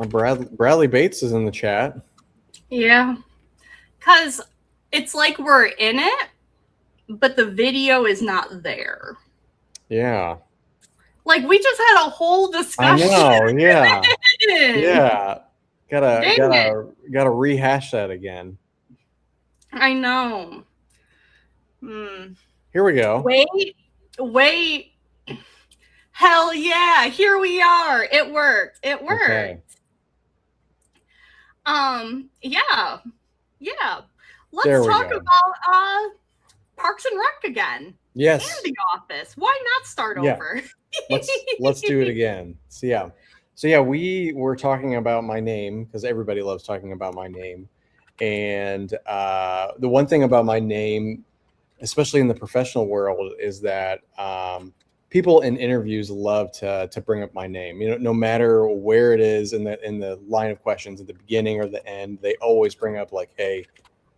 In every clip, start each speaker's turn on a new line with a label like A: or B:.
A: Bradley Bates is in the chat.
B: Yeah. Because it's like we're in it, but the video is not there.
A: Yeah.
B: Like, we just had a whole discussion.
A: I know. Yeah. Yeah.
B: Dang it.
A: Gotta rehash that again.
B: I know.
A: Here we go.
B: Wait. Hell yeah. Here we are. It worked.
A: Okay.
B: Yeah.
A: There
B: Let's
A: we
B: talk
A: go.
B: about Parks and Rec again.
A: Yes.
B: And The Office. Why not start over?
A: Let's do it again. So yeah, we were talking about my name because everybody loves talking about my name. And the one thing about my name, especially in the professional world, is that people in interviews love to bring up my name. You know, no matter where it is in the line of questions, at the beginning or the end, they always bring up like, "Hey,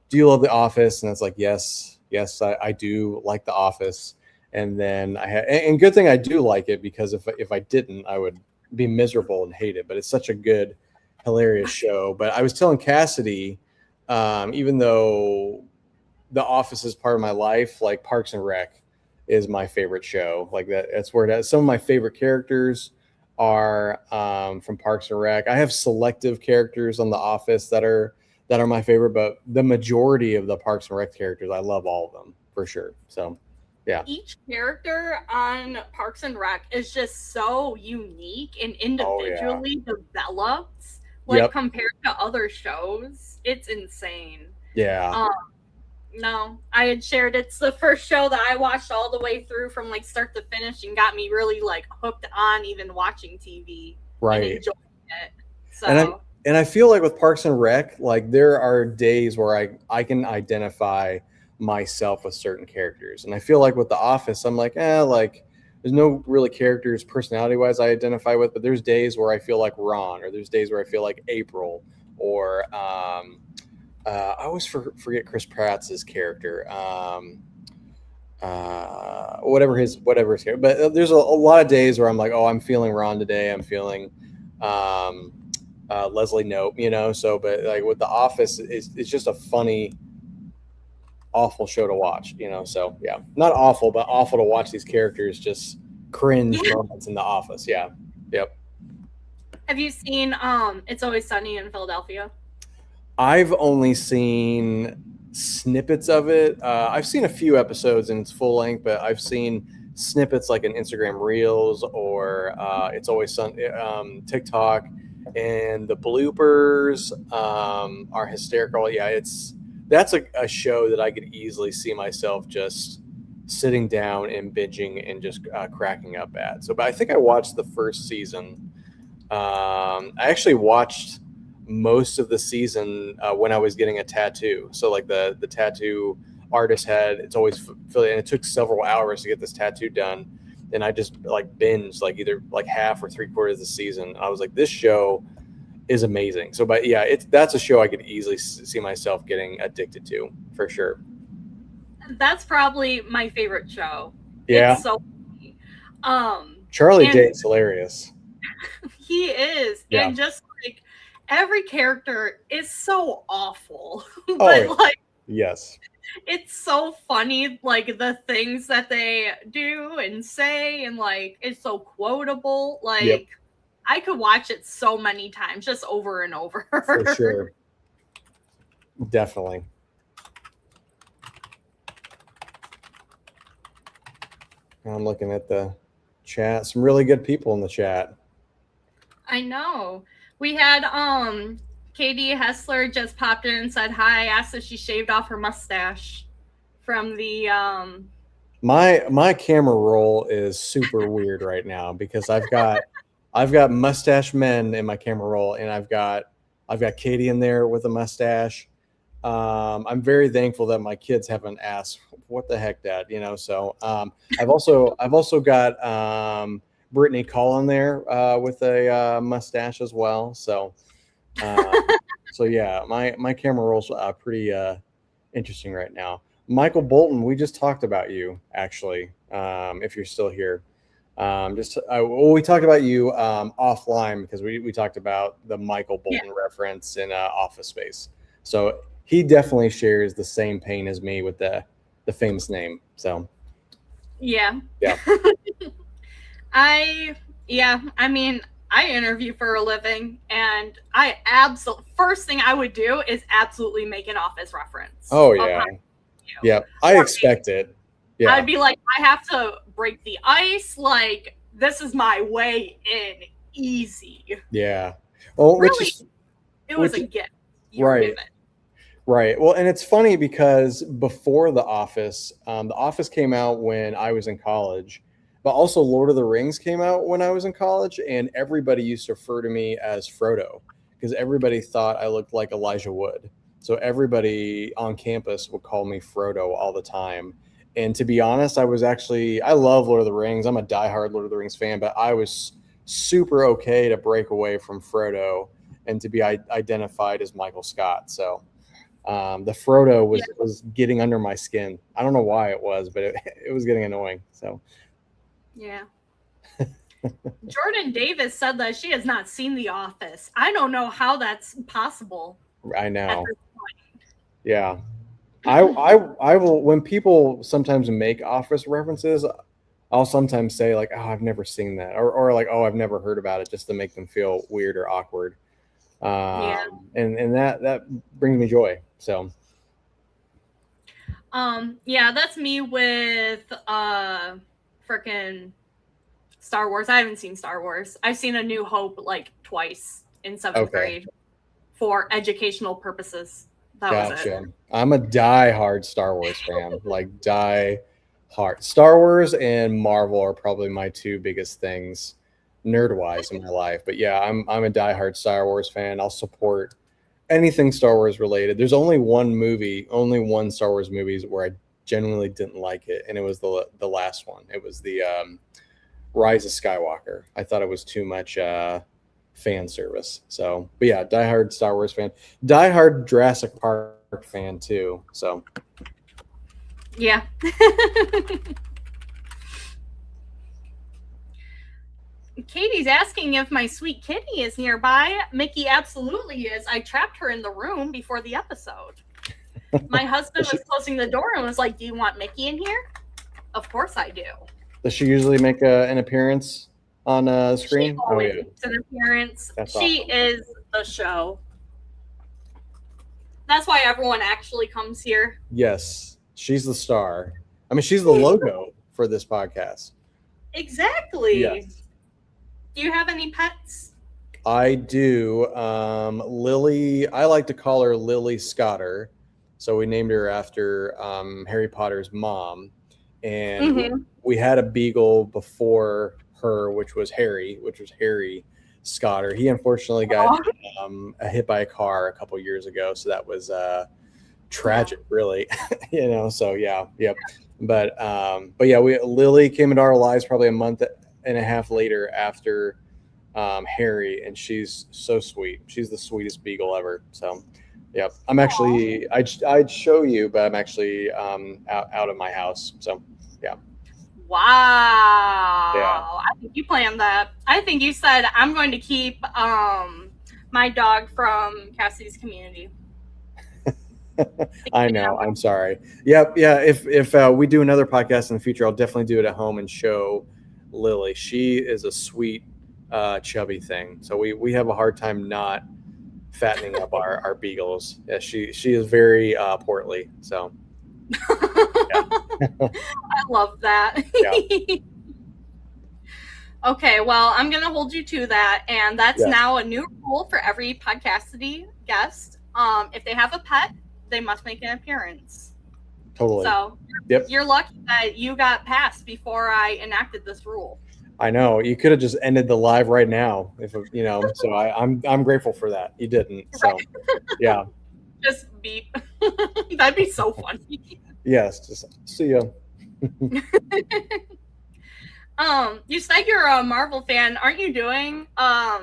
A: do you love The Office?" And it's like, yes, I do like The Office. And then and good thing I do like it, because if I didn't, I would be miserable and hate it. But it's such a good, hilarious show. But I was telling Cassidy, even though The Office is part of my life, like Parks and Rec is my favorite show. Like that's where it has some of my favorite characters are from Parks and Rec. I have selective characters on The Office that are my favorite, but the majority of the Parks and Rec characters, I love all of them for sure. So, yeah.
B: Each character on Parks and Rec is just so unique and individually developed, like compared to other shows. It's insane.
A: Yeah.
B: No, I had shared it's the first show that I watched all the way through from like start to finish and got me really like hooked on even watching TV.
A: Right.
B: And enjoying it. So
A: and I feel like with Parks and Rec, like there are days where I can identify myself with certain characters. And I feel like with The Office, I'm like, like there's no really characters personality wise I identify with, but there's days where I feel like Ron, or there's days where I feel like April, or I always forget Chris Pratt's character. Whatever his character. But there's a lot of days where I'm like, oh, I'm feeling Ron today. I'm feeling Leslie Knope, you know. So, but like with The Office, it's just a funny, awful show to watch, you know. So yeah, not awful, but awful to watch these characters just cringe moments in The Office. Yeah. Yep.
B: Have you seen It's Always Sunny in Philadelphia?
A: I've only seen snippets of it. I've seen a few episodes in its full length, but I've seen snippets like in Instagram Reels or It's Always TikTok, and the bloopers are hysterical. Yeah, that's a show that I could easily see myself just sitting down and binging and just cracking up at. So, but I think I watched the first season. I actually watched most of the season when I was getting a tattoo. So like the tattoo artist had, It's Always Philly, and it took several hours to get this tattoo done. And I just like binged like either like half or 3/4 of the season. I was like, this show is amazing. So, but yeah, that's a show I could easily see myself getting addicted to for sure.
B: That's probably my favorite show.
A: Yeah.
B: It's so funny.
A: Charlie Day is hilarious.
B: He is. Yeah. And just like every character is so awful. But like,
A: yes,
B: it's so funny, like the things that they do and say, and like it's so quotable. Like I could watch it so many times, just over and over.
A: For sure. Definitely. I'm looking at the chat. Some really good people in the chat.
B: I know. We had Katie Hessler just popped in and said hi, asked if she shaved off her mustache from the
A: My camera roll is super weird right now because I've got mustache men in my camera roll, and I've got Katie in there with a mustache. I'm very thankful that my kids haven't asked, "What the heck, Dad?" You know. So I've also got Brittany Collin there with a mustache as well. So so yeah, my camera rolls pretty interesting right now. Michael Bolton, we just talked about you actually. If you're still here, We talked about you offline because we talked about the Michael
B: Yeah.
A: Bolton reference in Office Space. So he definitely shares the same pain as me with the famous name. So
B: Yeah.
A: yeah.
B: I mean, I interview for a living, and I absolutely first thing I would do is absolutely make an Office reference
A: Oh
B: upon
A: yeah.
B: you.
A: Yeah. I
B: Or
A: expect it. Yeah.
B: I'd be like, I have to break the ice. Like, this is my way in, easy.
A: Yeah. Well,
B: Really, it was
A: which
B: a gift you were
A: right.
B: given.
A: Right. Well, and it's funny because before The Office came out when I was in college, but also Lord of the Rings came out when I was in college, and everybody used to refer to me as Frodo because everybody thought I looked like Elijah Wood. So everybody on campus would call me Frodo all the time. And to be honest, I love Lord of the Rings. I'm a diehard Lord of the Rings fan, but I was super okay to break away from Frodo and to be identified as Michael Scott. So the Frodo
B: Yeah.
A: was getting under my skin. I don't know why it was, but it was getting annoying. So
B: Yeah. Jordan Davis said that she has not seen The Office. I don't know how that's possible
A: I
B: at
A: know.
B: this
A: Yeah.
B: point.
A: I will when people sometimes make Office references, I'll sometimes say like, oh, I've never seen that, or like, oh, I've never heard about it, just to make them feel weird or awkward.
B: Yeah.
A: And that brings me joy. So
B: Yeah, that's me with freaking Star Wars. I haven't seen Star Wars. I've seen A New Hope like twice in seventh
A: okay,
B: grade for educational purposes. That was it.
A: gotcha. I'm a die-hard Star Wars fan, like die-hard. Star Wars and Marvel are probably my two biggest things, nerd-wise, in my life. But yeah, I'm a die-hard Star Wars fan. I'll support anything Star Wars related. There's only one Star Wars movie where I genuinely didn't like it, and it was the last one. It was the Rise of Skywalker. I thought it was too much fan service. So, but yeah, diehard Star Wars fan, diehard Jurassic Park fan too. So,
B: Yeah. Katie's asking if my sweet kitty is nearby. Mickey absolutely is. I trapped her in the room before the episode. My husband was closing the door and was like, "Do you want Mickey in here?" Of course I do.
A: does she usually make an appearance on the screen?
B: She always makes an appearance.
A: That's
B: She
A: awesome.
B: is the show. That's why everyone actually comes here.
A: Yes, she's the star. I mean, she's the logo for this podcast.
B: Exactly.
A: Yes.
B: Do you have any pets?
A: I do. Lily, I like to call her Lily Scotter. So we named her after Harry Potter's mom. And we had a beagle before her, which was Harry Scotter. He unfortunately got hit by a car a couple years ago. So that was tragic, really. So yeah. But yeah, Lily came into our lives probably a month and a half later after Harry, and she's so sweet. She's the sweetest beagle ever. So, yeah, I'm actually I'd show you, but I'm actually out of my house. So, yeah.
B: Wow.
A: Yeah.
B: I think you planned that. I think you said I'm going to keep my dog from Cassidy's community.
A: I know. I'm sorry. Yep. Yeah. If we do another podcast in the future, I'll definitely do it at home and show Lily. She is a sweet, chubby thing. So we have a hard time not fattening up our beagles. Yeah, she is very portly. So
B: I love that.
A: yeah.
B: Okay, well, I'm going to hold you to that. And that's
A: Yes.
B: now a new rule for every Podcassidy guest. If they have a pet, they must make an appearance.
A: Totally.
B: So you're lucky that you got passed before I enacted this rule.
A: I know. You could have just ended the live right now, if so I'm grateful for that. You didn't. So yeah.
B: Just beep. That'd be so funny.
A: Yes, just see ya.
B: You said you're a Marvel fan. Aren't you doing a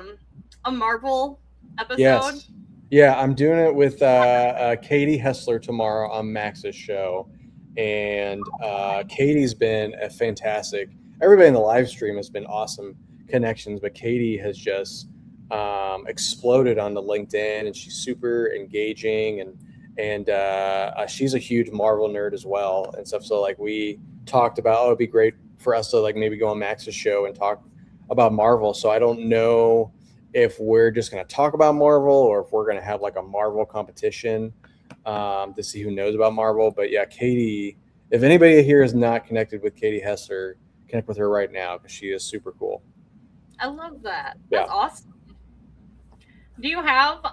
B: Marvel episode?
A: Yes. Yeah, I'm doing it with Katie Hessler tomorrow on Max's show. And Katie's been a fantastic. everybody in the live stream has been awesome connections, but Katie has just exploded onto LinkedIn, and she's super engaging, and she's a huge Marvel nerd as well and stuff. So like we talked about, it'd be great for us to like maybe go on Max's show and talk about Marvel. So I don't know if we're just going to talk about Marvel or if we're going to have like a Marvel competition to see who knows about Marvel. But yeah, Katie, if anybody here is not connected with Katie Hessler, connect with her right now because she is super cool.
B: I love that.
A: Yeah.
B: That's awesome. Do you have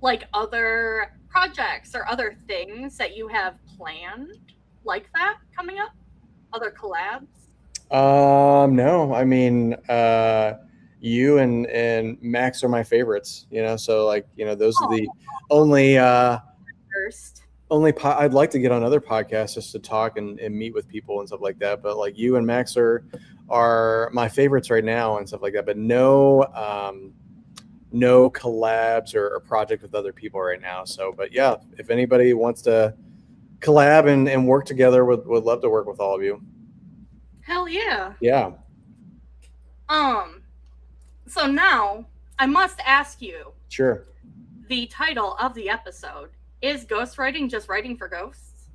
B: like other projects or other things that you have planned like that coming up? Other collabs?
A: No, I mean, you and Max are my favorites, you know, so like, you know, those are the only
B: First.
A: I'd like to get on other podcasts just to talk and meet with people and stuff like that. But like you and Max are my favorites right now and stuff like that. But no collabs or project with other people right now. So, but yeah, if anybody wants to collab and work together, would love to work with all of you.
B: Hell yeah.
A: Yeah.
B: So now I must ask you.
A: Sure.
B: The title of the episode is Ghostwriting just writing for ghosts?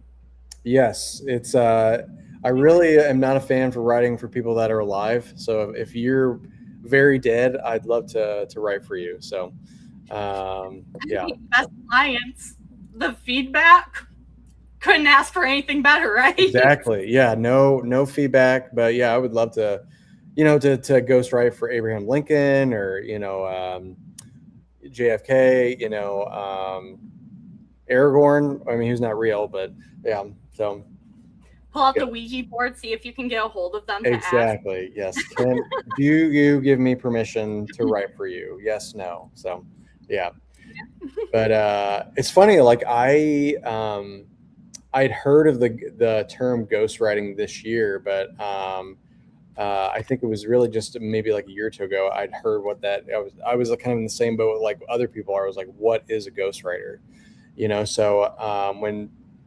A: Yes, it's I really am not a fan for writing for people that are alive. So if you're very dead, I'd love to write for you. So yeah.
B: Best clients. The feedback couldn't ask for anything better, right?
A: Exactly. Yeah, no feedback, but yeah, I would love to, you know, to ghostwrite for Abraham Lincoln or, you know, JFK, you know, Aragorn. I mean, he's not real, but yeah. So
B: pull out the Ouija board, see if you can get a hold of them.
A: Exactly. Yes. Do you give me permission to write for you? Yes. No. So, yeah. But it's funny. Like I'd heard of the term ghostwriting this year, but I think it was really just maybe like a year or two ago. I'd heard what that I was kind of in the same boat with like other people are. I was like, what is a ghostwriter? You know. So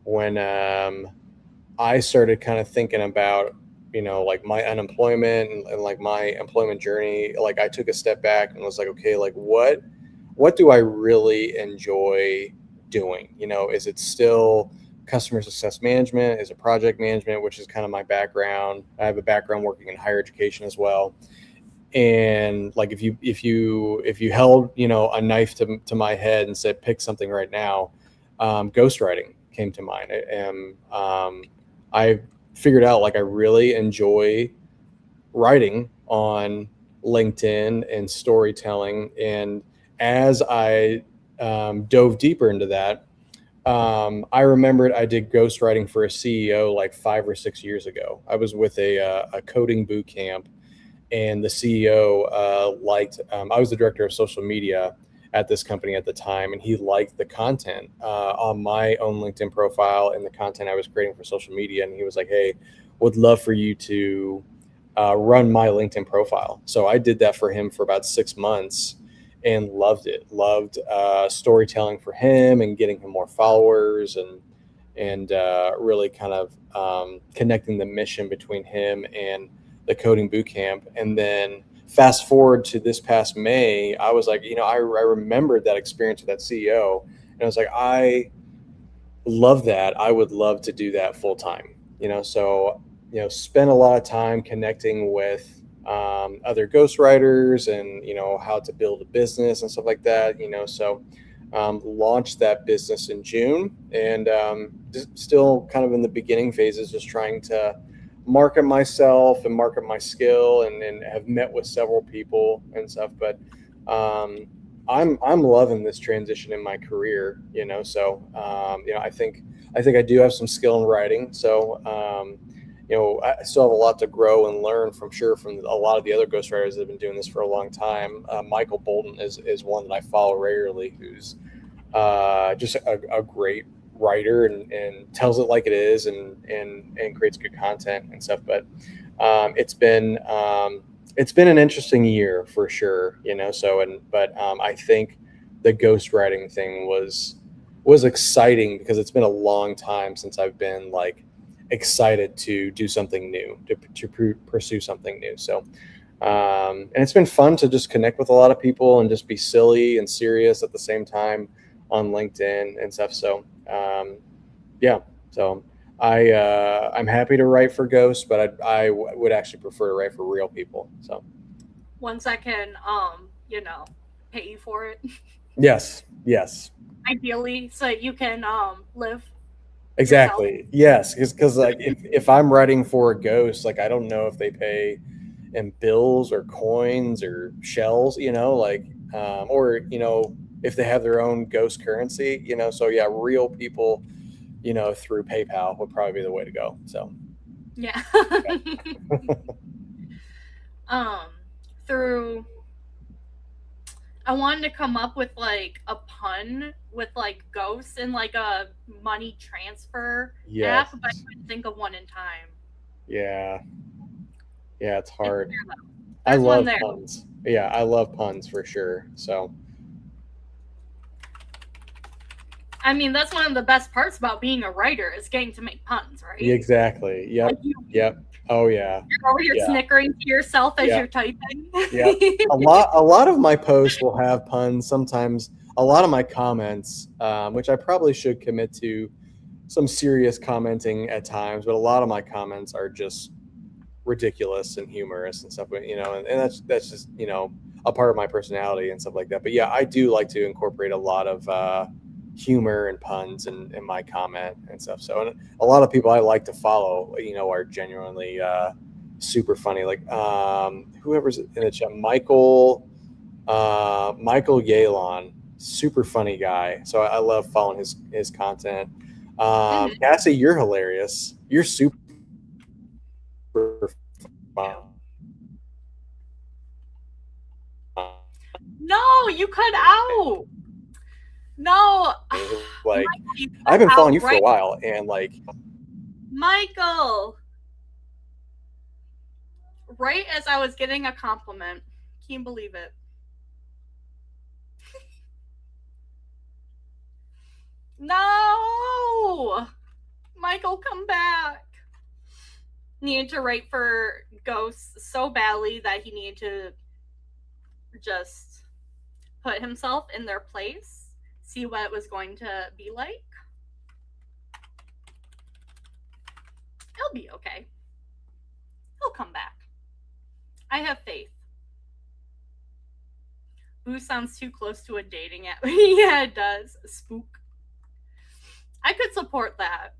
A: when I started kind of thinking about, you know, like my unemployment and like my employment journey, like I took a step back and was like, okay, like what do I really enjoy doing? You know, is it still customer success management? Is it project management, which is kind of my background? I have a background working in higher education as well. And like if you held, you know, a knife to my head and said pick something right now, ghostwriting came to mind. And I figured out like I really enjoy writing on LinkedIn and storytelling. And as I dove deeper into that, I remembered I did ghostwriting for a CEO like 5 or 6 years ago. I was with a coding boot camp, and the CEO liked. I was the director of social media at this company at the time, and he liked the content on my own LinkedIn profile and the content I was creating for social media. And he was like, "Hey, would love for you to run my LinkedIn profile." So I did that for him for about 6 months and loved it. Loved storytelling for him and getting him more followers and really kind of connecting the mission between him and the coding bootcamp. And then fast forward to this past May, I was like, you know, I remembered that experience with that CEO, and I was like, I love that. I would love to do that full time. You know, so you know, spend a lot of time connecting with other ghostwriters and, you know, how to build a business and stuff like that, you know. So launched that business in June, and just still kind of in the beginning phases, just trying to market myself and market my skill, and have met with several people and stuff. But I'm loving this transition in my career, you know. So you know, I think I do have some skill in writing. So you know, I still have a lot to grow and learn from a lot of the other ghostwriters that have been doing this for a long time. Michael Bolton is one that I follow regularly, who's just a great writer and tells it like it is and creates good content and stuff. But it's been an interesting year for sure, you know. So but I think the ghostwriting thing was exciting because it's been a long time since I've been like excited to do something new, to pursue something new. So, and it's been fun to just connect with a lot of people and just be silly and serious at the same time on LinkedIn and stuff. So, yeah. So I'm happy to write for ghosts, but I would actually prefer to write for real people. So
B: Ones that can, pay you for it.
A: yes,
B: Ideally, so that you can live yourself.
A: exactly. Yes, because like if I'm writing for a ghost, like I don't know if they pay in bills or coins or shells, like or if they have their own ghost currency, So yeah, real people, through PayPal would probably be the way to go. So
B: Yeah.
A: yeah.
B: um, through I wanted to come up with like a pun with like ghosts and like a money transfer
A: Yes.
B: app, but I couldn't think of one in time.
A: Yeah. Yeah, it's
B: It's
A: hard.
B: there though.
A: I
B: There's one
A: love
B: there.
A: puns. Yeah, I love puns for sure. So
B: I mean, that's one of the best parts about being a writer is getting to make puns, right?
A: exactly. Yep.
B: Like
A: Yep. Oh yeah.
B: you're over here
A: Yeah.
B: snickering to yourself as
A: Yeah.
B: you're typing.
A: Yeah. A lot of my posts will have puns. Sometimes a lot of my comments, which I probably should commit to some serious commenting at times, but a lot of my comments are just ridiculous and humorous and stuff, and that's just, a part of my personality and stuff like that. But yeah, I do like to incorporate a lot of humor and puns in my comment and stuff. So, and a lot of people I like to follow, are genuinely super funny. Like whoever's in the chat, Michael Yalon, super funny guy. So I love following his content. Cassie, you're hilarious. You're super fun.
B: No, you cut out. No.
A: Like
B: Michael,
A: I've been following you for
B: right?
A: a while, and like
B: Michael. Right as I was getting a compliment. Can you believe it? No! Michael, come back. Needed to write for ghosts so badly that he needed to just put himself in their place, see what it was going to be like. He'll be okay. He'll come back. I have faith. Ooh, sounds too close to a dating app. Yeah, it does. Spook. I could support that.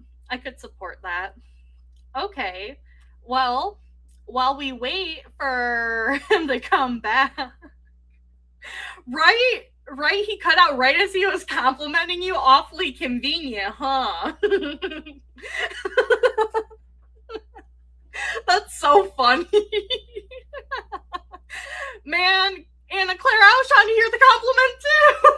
B: Okay. Well, while we wait for him to come back. Right? He cut out right as he was complimenting you. Awfully convenient, huh? That's so funny. Man, Anna Claire, I was trying to hear the compliment too.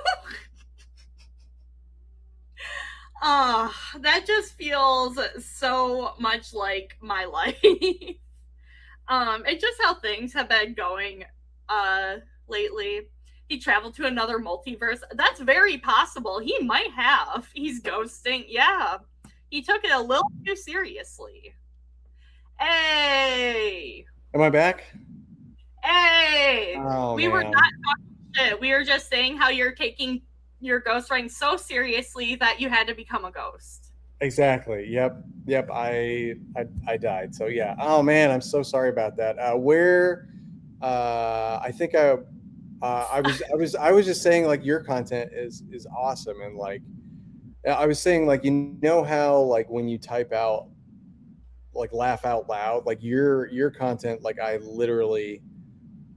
B: That just feels so much like my life. It's just how things have been going lately. He traveled to another multiverse. That's very possible. He might have. He's ghosting. Yeah. He took it a little too seriously. Hey.
A: Am I back?
B: Hey.
A: Oh,
B: we were not talking shit. We were just saying how you're taking your ghostwriting so seriously that you had to become a ghost.
A: Exactly. Yep. I died. So yeah. Oh man, I'm so sorry about that. I think I was just saying like your content is awesome, and like I was saying like how like when you type out like laugh out loud, like your content, like I literally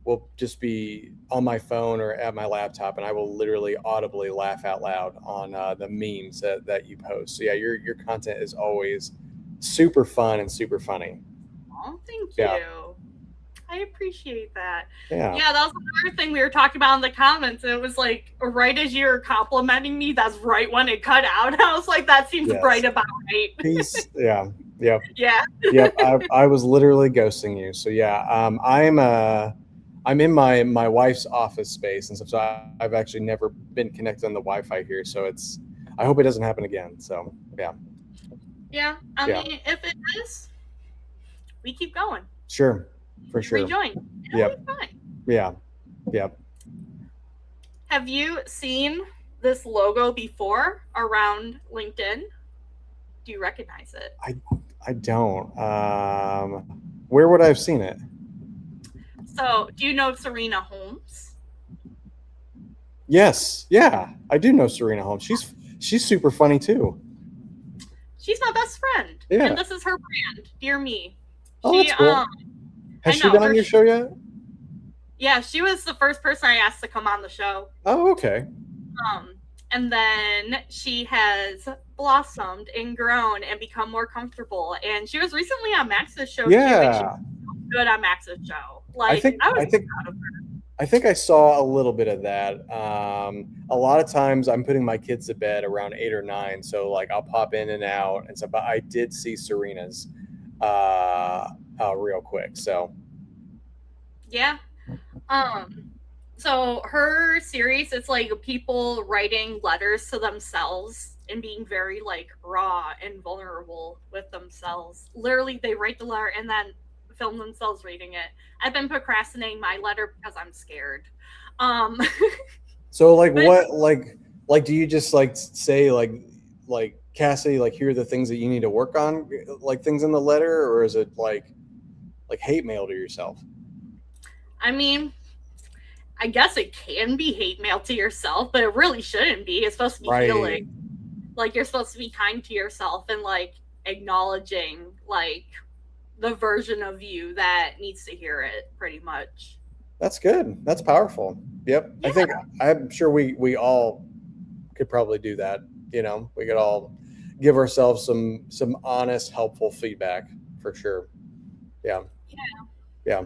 A: will just be on my phone or at my laptop, and I will literally audibly laugh out loud on the memes that you post. So yeah, your content is always super fun and super funny.
B: Oh, thank you.
A: Yeah.
B: I appreciate that.
A: Yeah,
B: that was another thing we were talking about in the comments. It was like right as you're complimenting me, that's right when it cut out. I was like, that seems right about right.
A: Peace. Yeah. Yep.
B: Yeah.
A: Yep. I was literally ghosting you. So yeah, I'm in my wife's office space and stuff. So I've actually never been connected on the Wi-Fi here. So I hope it doesn't happen again. So yeah.
B: Yeah. I
A: Yeah.
B: mean, if it is, we keep going.
A: Sure. For sure.
B: Rejoin. It'll
A: Yep.
B: be fine.
A: Yeah. Yep.
B: Have you seen this logo before around LinkedIn? Do you recognize it?
A: I don't. Where would I have seen it?
B: So, do you know Serena Holmes?
A: Yes. Yeah. I do know Serena Holmes. She's super funny too.
B: She's my best friend,
A: Yeah.
B: and this is her brand. Dear me.
A: Oh, that's cool. Has she been on your show yet?
B: Yeah, she was the first person I asked to come on the show.
A: Oh, okay.
B: And then she has blossomed and grown and become more comfortable. And she was recently on Max's show too. And she was good on Max's show. Like, I was proud of her.
A: I think I saw a little bit of that. A lot of times I'm putting my kids to bed around 8 or 9, so like I'll pop in and out and stuff. But I did see Serena's real quick. So
B: yeah. So her series, it's like people writing letters to themselves and being very like raw and vulnerable with themselves. Literally, they write the letter and then film themselves reading it. I've been procrastinating my letter because I'm scared.
A: So like what like do you just like say like Cassie, like here are the things that you need to work on, like things in the letter, or is it like hate mail to yourself?
B: I mean, I guess it can be hate mail to yourself, but it really shouldn't be. It's supposed to be healing. Like you're supposed to be kind to yourself and like acknowledging like the version of you that needs to hear it, pretty much.
A: That's good. That's powerful. Yep. Yeah. I'm sure we all could probably do that. You know, we could all give ourselves some honest, helpful feedback for sure. Yeah.
B: Yeah.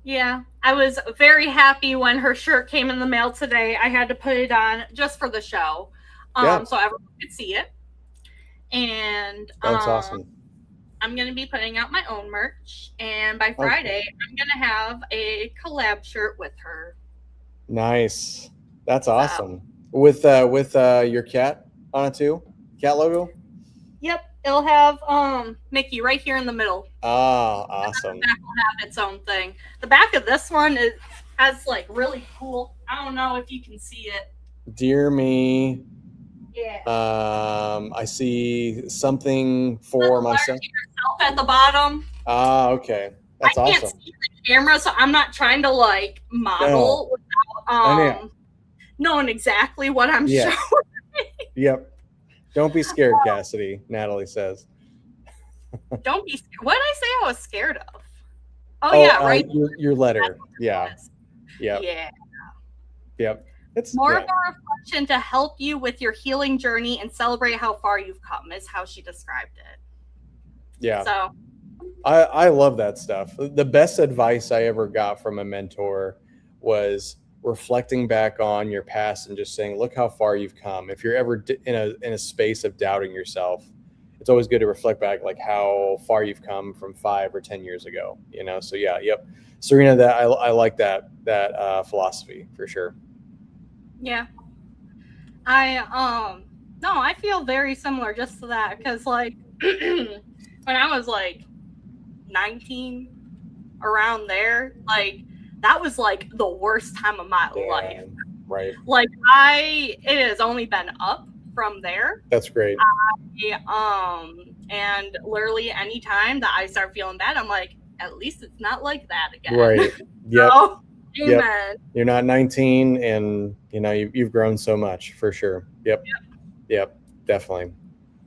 B: Yeah, I was very happy when her shirt came in the mail today. I had to put it on just for the show, so everyone could see it. And
A: that's awesome.
B: I'm going to be putting out my own merch, and by Friday, I'm going to have a collab shirt with her.
A: Nice. That's awesome. With your cat on it too? Cat logo?
B: Yep. It'll have Mickey right here in the middle.
A: Oh, awesome.
B: The back will have its own thing. The back of this one has like really cool. I don't know if you can see it.
A: Dear me.
B: Yeah.
A: I see something for myself.
B: Yourself at the bottom.
A: Ah, okay. That's awesome. I can't see
B: the camera, so I'm not trying to like model without knowing exactly what I'm showing.
A: Yep. Don't be scared, Cassidy, Natalie says.
B: Don't be scared. What did I say I was scared of? Oh yeah, right.
A: Your letter. Yeah.
B: Yep. Yeah.
A: Yep.
B: It's more of a reflection to help you with your healing journey and celebrate how far you've come, is how she described it.
A: Yeah.
B: So
A: I love that stuff. The best advice I ever got from a mentor was reflecting back on your past and just saying, look how far you've come. If you're ever in a space of doubting yourself, it's always good to reflect back, like how far you've come from 5 or 10 years ago, you know? So yeah. Yep. Serena, that I like that philosophy for sure.
B: Yeah. I feel very similar just to that. Because like when I was like 19, around there, like that was like the worst time of my life.
A: Right.
B: Like it has only been up from there.
A: That's great.
B: And literally anytime that I start feeling bad, I'm like, at least it's not like that again.
A: Right. Yep.
B: So, amen.
A: Yep. You're not 19 and you know you've grown so much for sure. Yep. Definitely.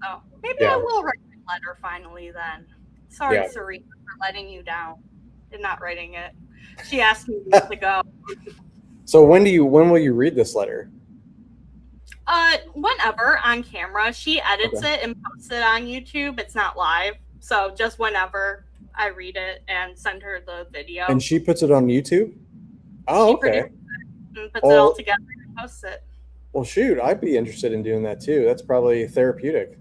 B: So maybe I will write a letter finally then. Sorry, Serena, for letting you down and not writing it. She asked me to go.
A: So when will you read this letter?
B: Whenever on camera. She edits it and posts it on YouTube. It's not live. So just whenever I read it and send her the video.
A: And she puts it on YouTube? Oh, okay.
B: And puts it all together and posts it.
A: Well, shoot, I'd be interested in doing that too. That's probably therapeutic.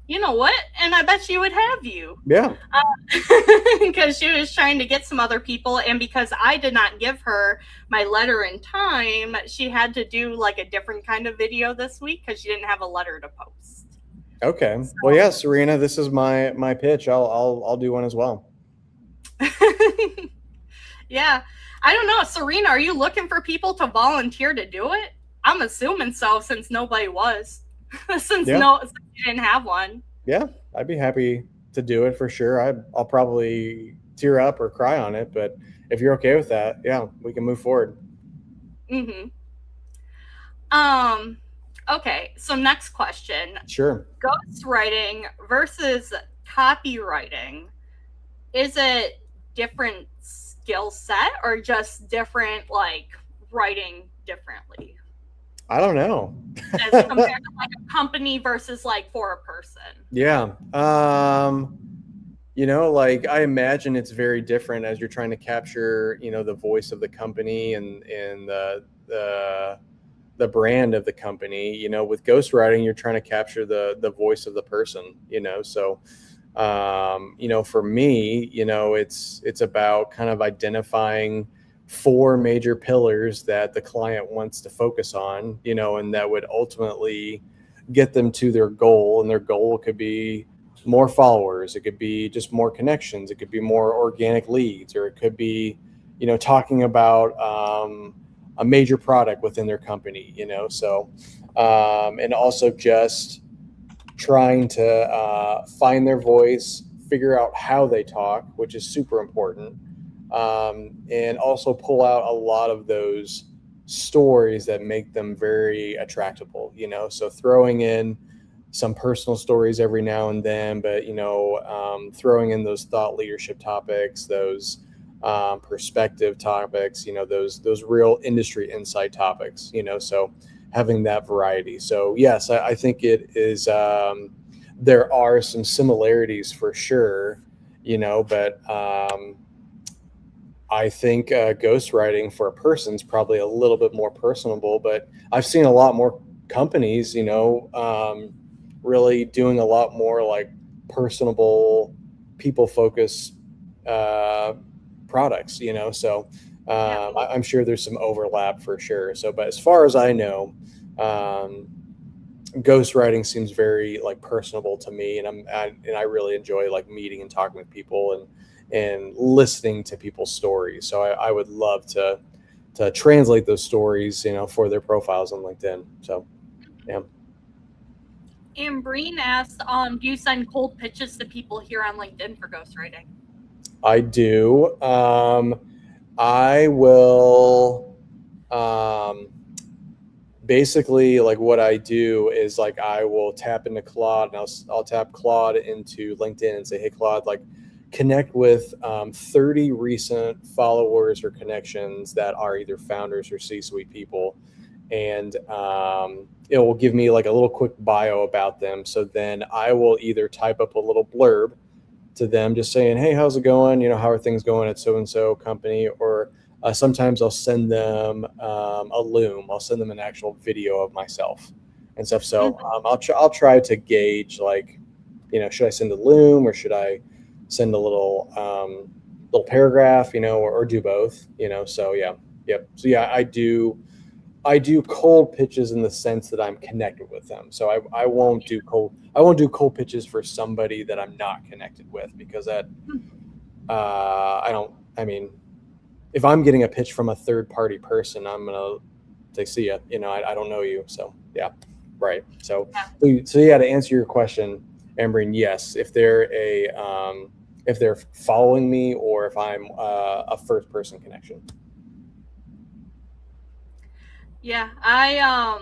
B: You know what? And I bet she would have you.
A: Yeah.
B: Because she was trying to get some other people. And because I did not give her my letter in time, she had to do like a different kind of video this week because she didn't have a letter to post.
A: Okay. Well, yeah, Serena, this is my pitch. I'll do one as well.
B: Yeah. I don't know. Serena, are you looking for people to volunteer to do it? I'm assuming so, since nobody was. since
A: Yeah.
B: since you didn't have one.
A: Yeah, I'd be happy to do it for sure. I'll probably tear up or cry on it, but if you're okay with that, yeah, we can move forward.
B: Mm-hmm. Um, okay, so next question.
A: Sure.
B: Ghostwriting versus copywriting. Is it different skill set or just different, like, writing differently?
A: I don't know.
B: As compared to like a company versus like for a person.
A: Yeah. Like I imagine it's very different as you're trying to capture, the voice of the company and the brand of the company. With ghostwriting, you're trying to capture the voice of the person, so for me, it's about kind of identifying four major pillars that the client wants to focus on, and that would ultimately get them to their goal. And their goal could be more followers, it could be just more connections, it could be more organic leads, or it could be, talking about a major product within their company, so and also just trying to find their voice, figure out how they talk, which is super important, and also pull out a lot of those stories that make them very attractable. So throwing in some personal stories every now and then, but throwing in those thought leadership topics, those perspective topics, those real industry insight topics. So having that variety. So yes, I think it is. There are some similarities for sure, but I think ghostwriting for a person is probably a little bit more personable. But I've seen a lot more companies, really doing a lot more like personable, people focused products. So
B: Yeah.
A: I'm sure there's some overlap for sure. So, but as far as I know, ghostwriting seems very like personable to me, and I really enjoy like meeting and talking with people and listening to people's stories. So I would love to translate those stories, for their profiles on LinkedIn. So yeah.
B: And Breen asked, do you send cold pitches to people here on LinkedIn for ghostwriting?
A: I do. I will. Basically, like what I do is like I will tap into Claude, and I'll tap Claude into LinkedIn and say, hey Claude, like connect with 30 recent followers or connections that are either founders or C-suite people, and it will give me like a little quick bio about them. So then I will either type up a little blurb to them just saying, hey, how's it going, how are things going at so and so company, or sometimes I'll send them a loom. I'll send them an actual video of myself and stuff. So I'll try to gauge, like, should I send a loom or should I send a little paragraph, or do both, So yeah, yep. So yeah, I do cold pitches in the sense that I'm connected with them. So I won't do cold pitches for somebody that I'm not connected with, because that I mean, if I'm getting a pitch from a third party person, I'm gonna say, see ya. I don't know you. So yeah, right. So yeah, to answer your question, Ambreen, yes, if they're following me or if I'm a first person connection.
B: Yeah, I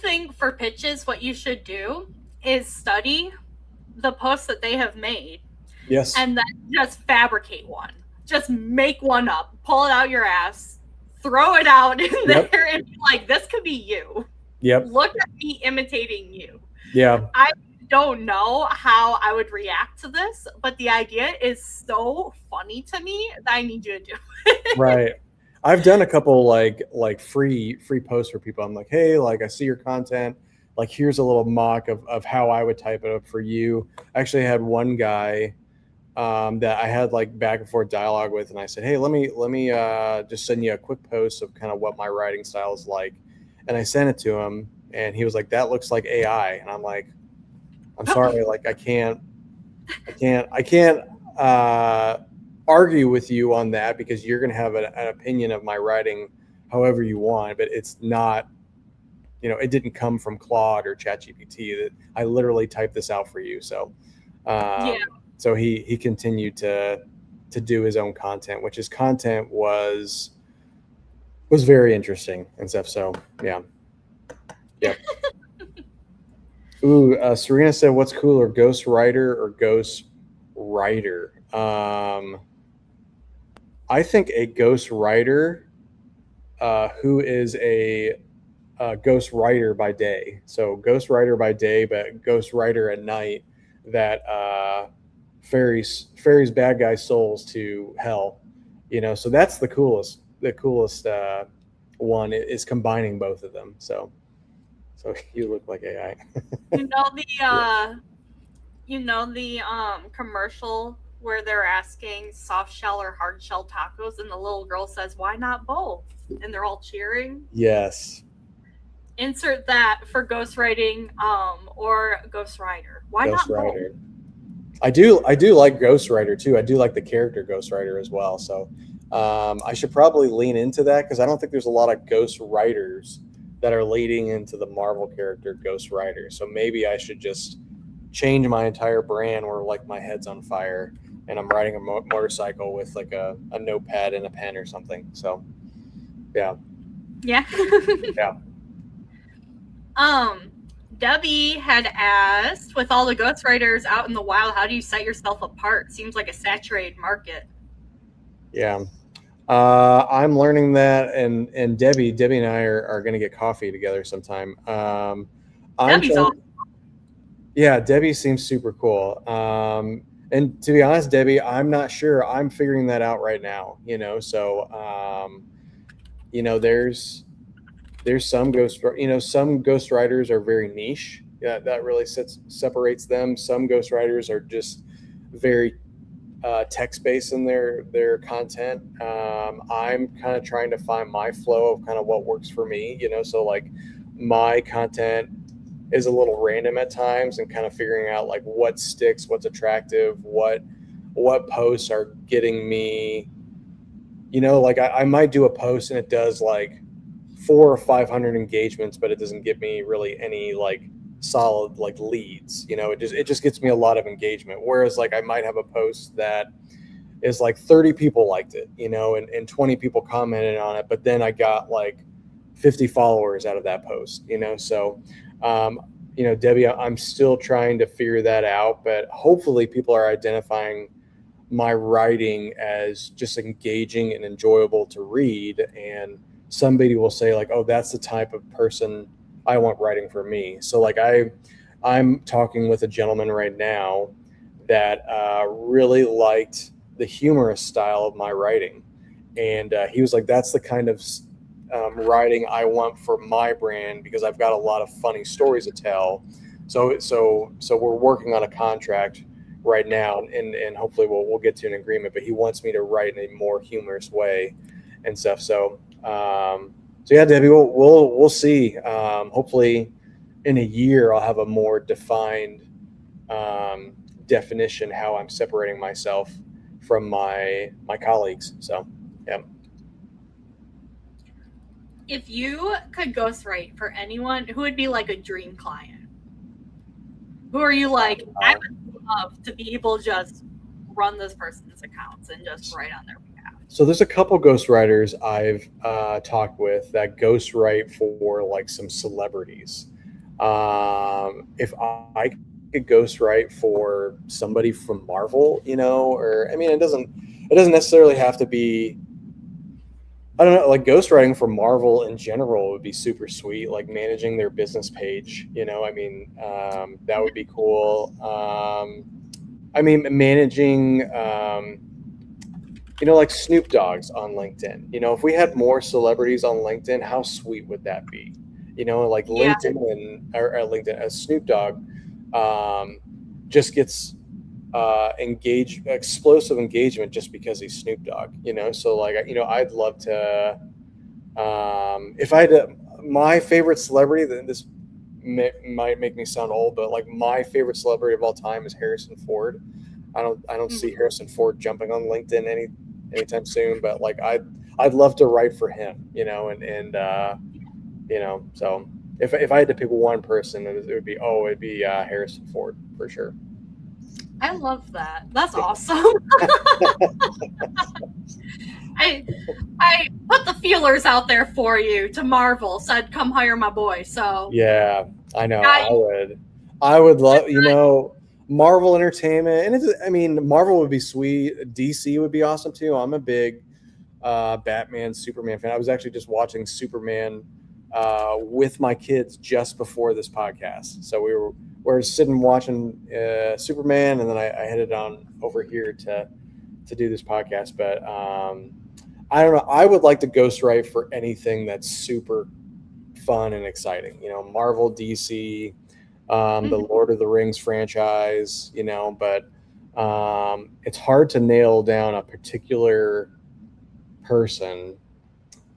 B: think for pitches, what you should do is study the posts that they have made.
A: Yes.
B: And then just fabricate one. Just make one up. Pull it out your ass. Throw it out in there and be like, this could be you.
A: Yep.
B: Look at me imitating you.
A: Yeah.
B: I don't know how I would react to this, but the idea is so funny to me that I need you to do it.
A: Right. I've done a couple like free posts for people. I'm like, hey, like I see your content. Like here's a little mock of how I would type it up for you. I actually had one guy that I had like back and forth dialogue with, and I said, hey, let me just send you a quick post of kind of what my writing style is like. And I sent it to him, and he was like, that looks like AI. And I'm like, I'm sorry, like I can't uh, argue with you on that because you're going to have an opinion of my writing however you want, but it's not, it didn't come from Claude or ChatGPT. That I literally typed this out for you. So,
B: Yeah.
A: so he continued to do his own content, which his content was very interesting and stuff. So yeah, yep. Ooh, Serena said, "What's cooler, Ghost Writer or Ghost Writer?" I think a Ghost Writer who is a ghost writer by day. So ghost writer by day, but ghost writer at night that ferries bad guy souls to hell. So that's the coolest. The coolest one is combining both of them. So you look like AI.
B: You know the commercial where they're asking soft shell or hard shell tacos, and the little girl says, "Why not both?" And they're all cheering.
A: Yes.
B: Insert that for ghostwriting, or ghostwriter. Why
A: Ghost
B: not both?
A: Rider. I do like Ghost Rider too. I do like the character Ghost Rider as well. So I should probably lean into that because I don't think there's a lot of Ghost Riders that are leading into the Marvel character Ghost Rider. So maybe I should just change my entire brand where like my head's on fire and I'm riding a motorcycle with like a notepad and a pen or something. So yeah.
B: Yeah.
A: Yeah.
B: Debbie had asked, with all the ghostwriters out in the wild, how do you set yourself apart? Seems like a saturated market.
A: Yeah. I'm learning that, and Debbie and I are going to get coffee together sometime.
B: Debbie's awesome.
A: Yeah, Debbie seems super cool. And to be honest, Debbie, I'm not sure. I'm figuring that out right now. So there's some some ghostwriters are very niche. Yeah, that really separates them. Some ghostwriters are just very text based in their content. I'm kind of trying to find my flow of kind of what works for me. So like my content is a little random at times, and kind of figuring out like what sticks, what's attractive, what posts are getting me. Like I might do a post and it does like 400 or 500 engagements, but it doesn't give me really any like solid like leads. It just gets me a lot of engagement. Whereas like I might have a post that is like 30 people liked it, and 20 people commented on it, but then I got like 50 followers out of that post. So Debbie, I'm still trying to figure that out, but hopefully people are identifying my writing as just engaging and enjoyable to read, and somebody will say like, oh, that's the type of person I want writing for me. So like I'm talking with a gentleman right now that really liked the humorous style of my writing, and he was like, that's the kind of writing I want for my brand because I've got a lot of funny stories to tell. So we're working on a contract right now, and hopefully we'll get to an agreement. But he wants me to write in a more humorous way and stuff. So yeah, Debbie, we'll see. Hopefully, in a year, I'll have a more defined definition how I'm separating myself from my colleagues. So yeah.
B: If you could ghostwrite for anyone, who would be like a dream client? Who are you like, I would love to be able to just run this person's accounts and just write on their behalf? So
A: there's a couple ghostwriters I've talked with that ghostwrite for like some celebrities. If I could ghostwrite for somebody from Marvel, or I mean, it doesn't necessarily have to be. I don't know, like ghostwriting for Marvel in general would be super sweet, like managing their business page, I mean, that would be cool. I mean, managing, like Snoop Dogg's on LinkedIn. If we had more celebrities on LinkedIn, how sweet would that be? Like LinkedIn or LinkedIn, Snoop Dogg just gets explosive engagement just because he's Snoop Dogg, so like, I'd love to, if I had my favorite celebrity, then this might make me sound old, but like my favorite celebrity of all time is Harrison Ford. I don't see Harrison Ford jumping on LinkedIn anytime soon, but like I'd love to write for him, so if I had to pick one person, it'd be Harrison Ford for sure.
B: I love that. That's awesome. I put the feelers out there for you to Marvel, said come hire my boy. So
A: Yeah, I know. I would love, Marvel Entertainment, and Marvel would be sweet. DC would be awesome too. I'm a big Batman, Superman fan. I was actually just watching Superman with my kids just before this podcast. So we're sitting watching Superman, and then I headed on over here to do this podcast. But I don't know. I would like to ghostwrite for anything that's super fun and exciting. Marvel, DC, the Lord of the Rings franchise. But it's hard to nail down a particular person.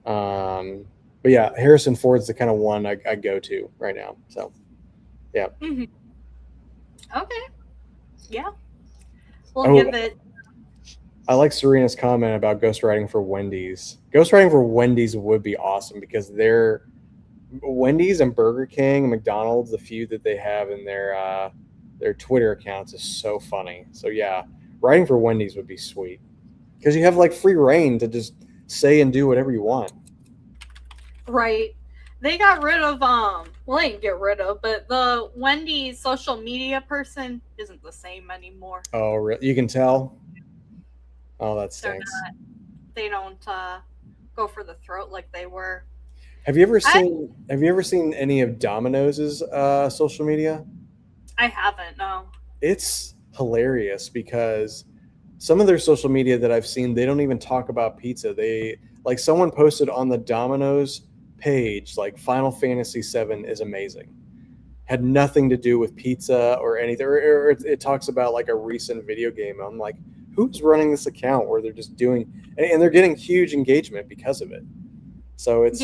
A: But yeah, Harrison Ford's the kind of one I go to right now. So, yeah.
B: Okay. Yeah. We'll give it.
A: I like Serena's comment about ghostwriting for Wendy's. Ghostwriting for Wendy's would be awesome because they're Wendy's and Burger King, McDonald's, the few that they have in their Twitter accounts is so funny. So yeah, writing for Wendy's would be sweet because you have like free reign to just say and do whatever you want.
B: Right. They got rid of they didn't get rid of, but the Wendy's social media person isn't the same anymore.
A: Oh, really? You can tell? Oh, that stinks.
B: They don't go for the throat like they were.
A: Have you ever seen any of Domino's social media?
B: I haven't, no.
A: It's hilarious because some of their social media that I've seen, they don't even talk about pizza. They like someone posted on the Domino's page like Final Fantasy VII is amazing. Had nothing to do with pizza or anything. Or it talks about like a recent video game. I'm like, who's running this account where they're just doing, and they're getting huge engagement because of it. So it's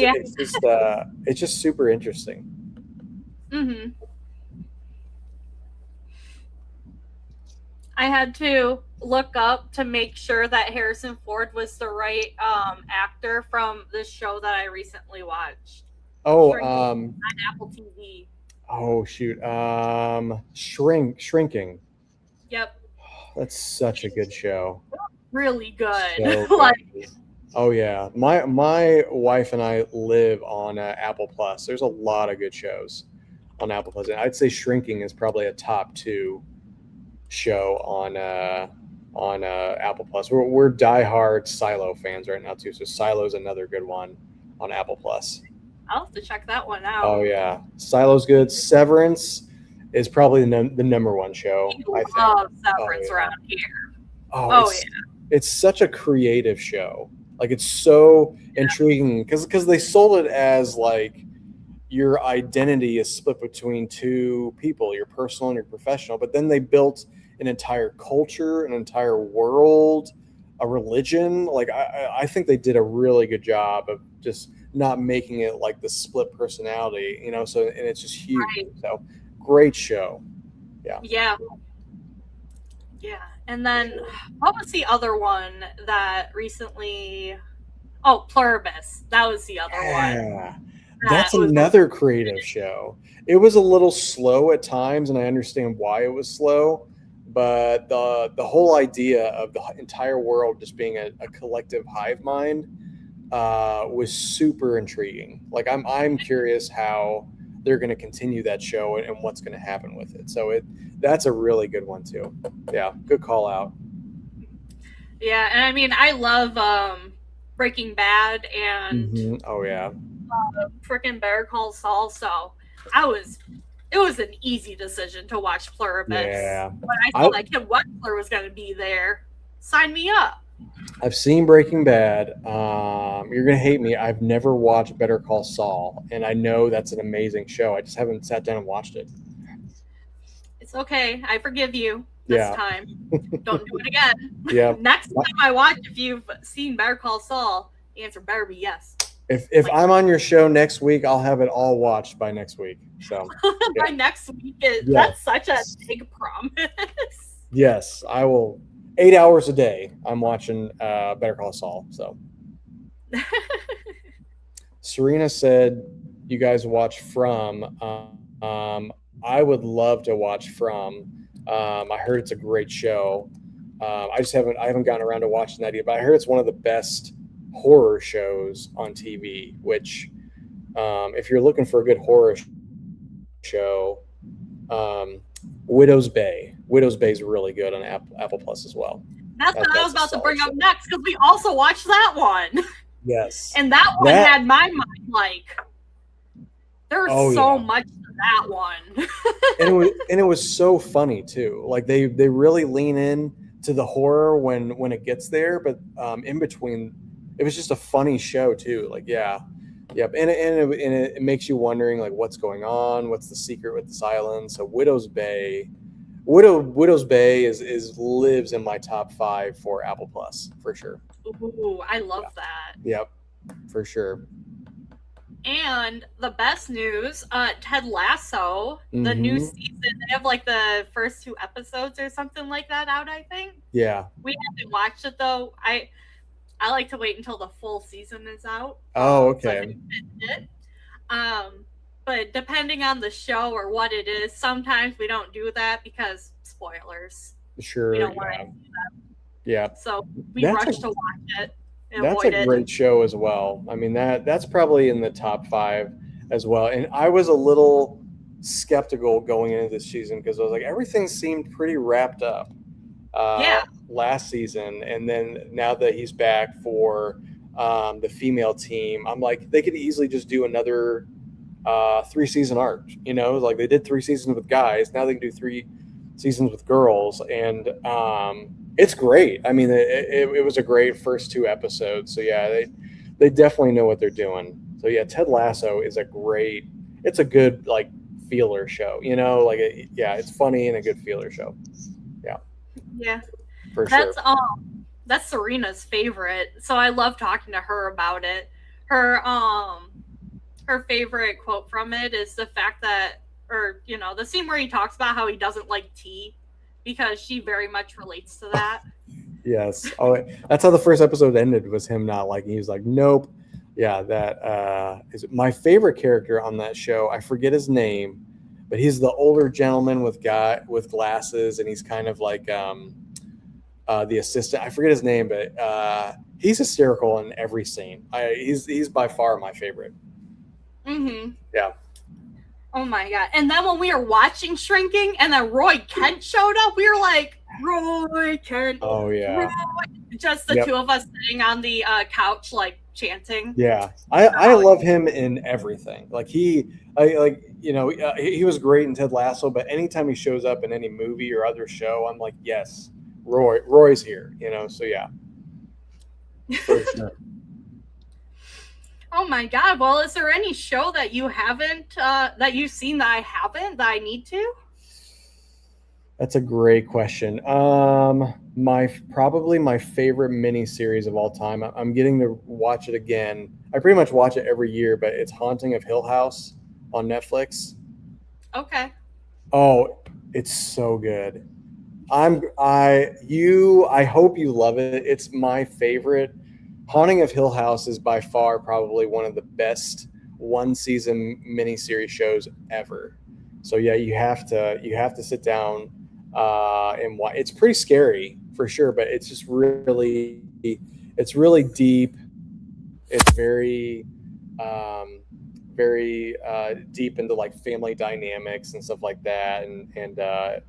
A: just super interesting.
B: Mm-hmm. I had to look up to make sure that Harrison Ford was the right actor from this show that I recently watched.
A: Oh,
B: on Apple TV.
A: Oh shoot, Shrinking.
B: Yep.
A: That's such a good show.
B: Really good.
A: So good. Oh yeah, my wife and I live on Apple Plus. There's a lot of good shows on Apple Plus. I'd say Shrinking is probably a top 2 show on Apple Plus. We're diehard Silo fans right now too. So Silo's another good one on Apple Plus.
B: I'll have to check that one out.
A: Oh yeah, Silo's good. Severance is probably the number 1 show. I
B: love Severance around here.
A: It's such a creative show. Like it's so intriguing because they sold it as like your identity is split between 2 people, your personal and your professional. But then they built an entire culture, an entire world, a religion. Like I think they did a really good job of just not making it like the split personality, So and it's just huge. Right. So great show.
B: Yeah. And then what was the other one that recently? Oh, Pluribus. That was the other one.
A: That's another creative show. It was a little slow at times, and I understand why it was slow. But the whole idea of the entire world just being a collective hive mind was super intriguing. Like I'm curious how they're going to continue that show and what's going to happen with it. So that's a really good one too. Yeah, good call out.
B: Yeah, and I love Breaking Bad and
A: oh yeah,
B: freaking Better Call Saul. So it was an easy decision to watch Pluribus.
A: Yeah,
B: when I saw that Kim Wexler was going to be there, sign me up.
A: I've seen Breaking Bad. You're gonna hate me. I've never watched Better Call Saul, and I know that's an amazing show. I just haven't sat down and watched it.
B: It's okay. I forgive you this time. Don't do it again.
A: Yeah.
B: Next time I watch, if you've seen Better Call Saul, the answer better be yes.
A: If
B: Like
A: I'm on your show next week, I'll have it all watched by next week. So yeah.
B: by next week, that's such a
A: Yes.
B: big promise.
A: Yes, I will. 8 hours a day. I'm watching Better Call Saul. So Serena said you guys watch From. I would love to watch From. I heard it's a great show. I haven't gotten around to watching that yet, but I heard it's one of the best horror shows on TV. Which, if you're looking for a good horror show, Widow's Bay. Widow's Bay is really good on Apple Plus as well.
B: That's what I
A: That's
B: was
A: a
B: about to
A: solid
B: bring
A: show.
B: up next because we also watched that one.
A: Yes,
B: And that one
A: that.
B: had my mind like there's
A: Oh
B: so
A: yeah,
B: much to that one.
A: and it was so funny too. Like they really lean in to the horror when it gets there, but in between, it was just a funny show too. Like yeah, yep, and it makes you wondering like what's going on, what's the secret with this island. So Widow's Bay is lives in my top 5 for Apple Plus for sure.
B: Ooh, I love
A: Yeah,
B: that.
A: yep, for sure.
B: And the best news, Ted Lasso, the new
A: Mm-hmm.
B: season, they have like the first 2 episodes or something like that out, I think.
A: Yeah.
B: We haven't watched it though. I like to wait until the full season is out.
A: Oh,
B: So I
A: okay.
B: can binge it. But depending on the show or what it is, sometimes we don't do that because spoilers. We
A: Sure.
B: don't want
A: Yeah.
B: to.
A: Yeah.
B: So we
A: That's a
B: rush to watch it and
A: That's a
B: avoid it.
A: great show as well. I mean that's probably in the top 5 as well. And I was a little skeptical going into this season because I was like everything seemed pretty wrapped up
B: Yeah.
A: last season, and then now that he's back for the female team, I'm like they could easily just do another 3-season arc. Like they did 3 seasons with guys. Now they can do 3 seasons with girls, and it's great. I mean, it was a great first 2 episodes. So yeah, they definitely know what they're doing. So yeah, Ted Lasso is it's a good like feeler show. Like yeah, it's funny and a good feeler show. Yeah,
B: Yeah.
A: for sure.
B: That's Serena's favorite. So I love talking to her about it. Her favorite quote from it is the fact that the scene where he talks about how he doesn't like tea because she very much relates to that.
A: Yes. Oh, that's how the first episode ended. Was him not liking? He was like, nope. Yeah, that is my favorite character on that show. I forget his name, but he's the older gentleman with glasses, and he's kind of like the assistant. I forget his name, but he's hysterical in every scene. He's by far my favorite.
B: Mm-hmm.
A: Yeah.
B: Oh my god. And then when we were watching Shrinking and then Roy Kent showed up, we were like, Roy Kent.
A: Oh yeah.
B: Just the two of us sitting on the couch, like chanting.
A: Yeah, I love him in everything. Like he was great in Ted Lasso, but anytime he shows up in any movie or other show, I'm like, yes, Roy's here. So yeah, for sure.
B: Oh my god. Well, is there any show that you haven't that you've seen that I haven't that I need to?
A: That's a great question. Probably my favorite mini series of all time. I'm getting to watch it again. I pretty much watch it every year, but it's Haunting of Hill House on Netflix.
B: Okay.
A: Oh, it's so good. I hope you love it. It's my favorite. Haunting of Hill House is by far probably one of the best 1-season miniseries shows ever. So yeah, you have to sit down and watch. It's pretty scary for sure, but it's just it's really deep. It's very deep into like family dynamics and stuff like that, and there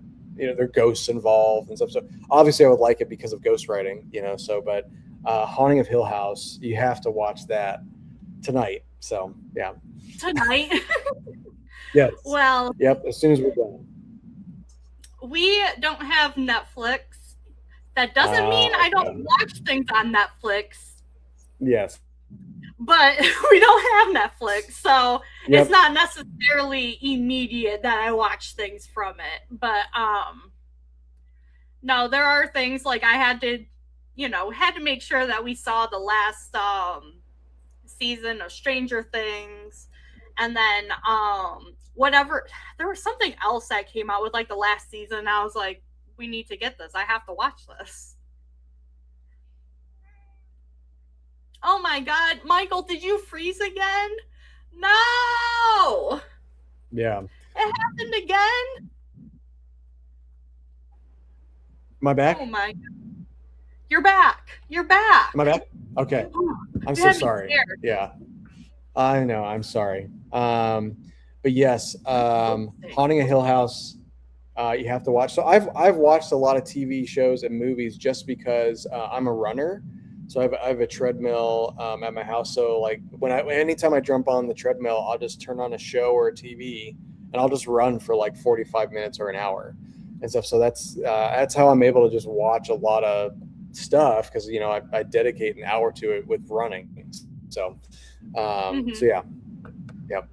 A: are ghosts involved and stuff. So obviously, I would like it because of ghostwriting. But Haunting of Hill House, you have to watch that tonight. So yeah.
B: Tonight.
A: Yes.
B: Well.
A: Yep. As soon as we're done.
B: We don't have Netflix. That doesn't mean I don't watch things on Netflix.
A: Yes.
B: But we don't have Netflix, so it's not necessarily immediate that I watch things from it. But no, there are things like I had to make sure that we saw the last season of Stranger Things, and then whatever, there was something else that came out with like the last season, and I was like, we need to get this. I have to watch this. Oh my god, Michael, did you freeze again? No!
A: Yeah.
B: It happened again?
A: Am I back?
B: Oh my god. You're back. You're back.
A: Am I back? Okay. I'm so sorry. Yeah. I know, I'm sorry. But yes, Haunting a Hill House, you have to watch. So I've watched a lot of TV shows and movies just because I'm a runner. So I have a treadmill at my house. So like anytime I jump on the treadmill, I'll just turn on a show or a TV, and I'll just run for like 45 minutes or an hour and stuff. So that's how I'm able to just watch a lot of stuff, because I dedicate an hour to it with running. So so yeah. Yep.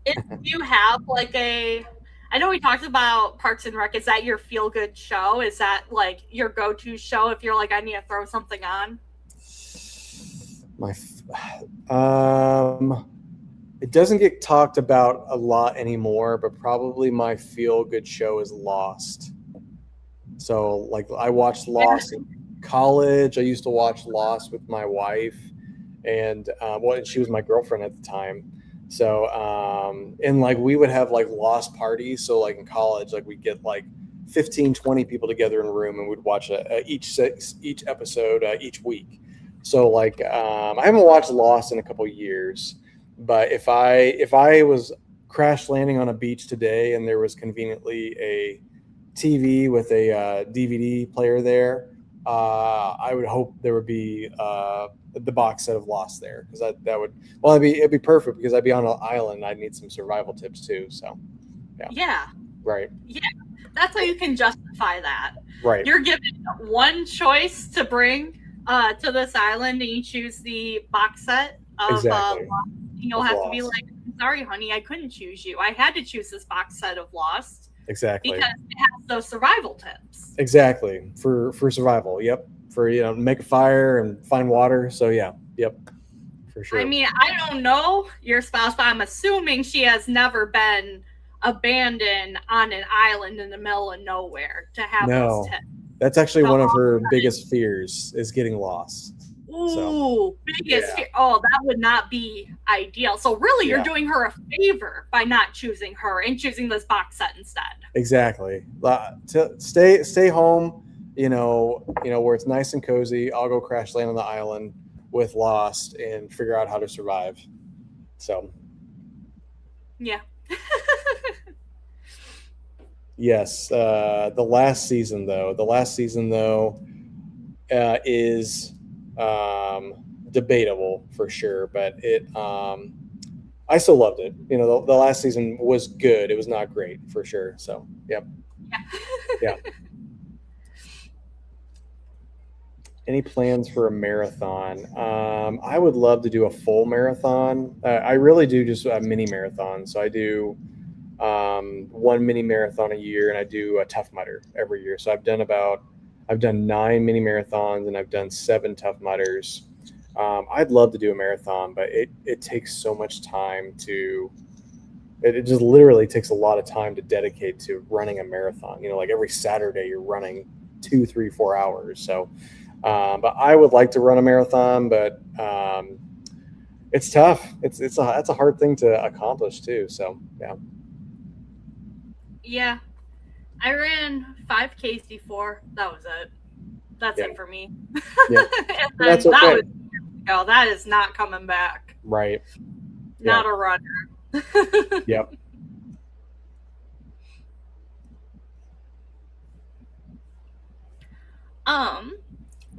B: If you have like I know we talked about Parks and Rec. Is that your feel good show? Is that like your go to show if you're like, I need to throw something on?
A: It doesn't get talked about a lot anymore, but probably my feel good show is Lost. So like I watched Lost in college. I used to watch Lost with my wife, and she was my girlfriend at the time. So and like we would have like Lost parties. So like in college, like we'd get like 15, 20 people together in a room, and we'd watch each episode each week. So like I haven't watched Lost in a couple years, but if I was crash landing on a beach today and there was conveniently a TV with a DVD player there, I would hope there would be the box set of Lost there, because that would it'd be perfect, because I'd be on an island. I'd need some survival tips too. So
B: yeah,
A: right,
B: yeah, that's how you can justify that.
A: Right,
B: you're given one choice to bring to this island, and you choose the box set of
A: exactly.
B: Lost. You'll have to be like, sorry, honey, I couldn't choose you. I had to choose this box set of Lost.
A: Exactly.
B: Because it has those survival tips.
A: Exactly. For survival. Yep. For, make a fire and find water. So yeah. Yep. For sure.
B: I mean, I don't know your spouse, but I'm assuming she has never been abandoned on an island in the middle of nowhere to have those tips.
A: That's actually one of her biggest fears, is getting lost.
B: Ooh, biggest fear. Oh, that would not be ideal. So really, you're doing her a favor by not choosing her and choosing this box set instead.
A: Exactly. Stay home, where it's nice and cozy. I'll go crash land on the island with Lost and figure out how to survive. So.
B: Yeah.
A: Yes. The last season though is debatable for sure, but I still loved it. The last season was good. It was not great for sure. So yep. Yeah. Any plans for a marathon? I would love to do a full marathon. I really do just a mini marathon. So I do one mini marathon a year, and I do a Tough Mudder every year. So I've done 9 mini marathons, and I've done 7 Tough Mudders. I'd love to do a marathon, but it takes so much time it just literally takes a lot of time to dedicate to running a marathon. Like every Saturday you're running 2, 3, 4 hours. So, but I would like to run a marathon, but it's tough. That's a hard thing to accomplish too. So, yeah.
B: Yeah. I ran 5Ks before. That was it. That's it for me.
A: Yeah.
B: That's okay. That was years ago. That is not coming back.
A: Right.
B: Not a runner.
A: Yep.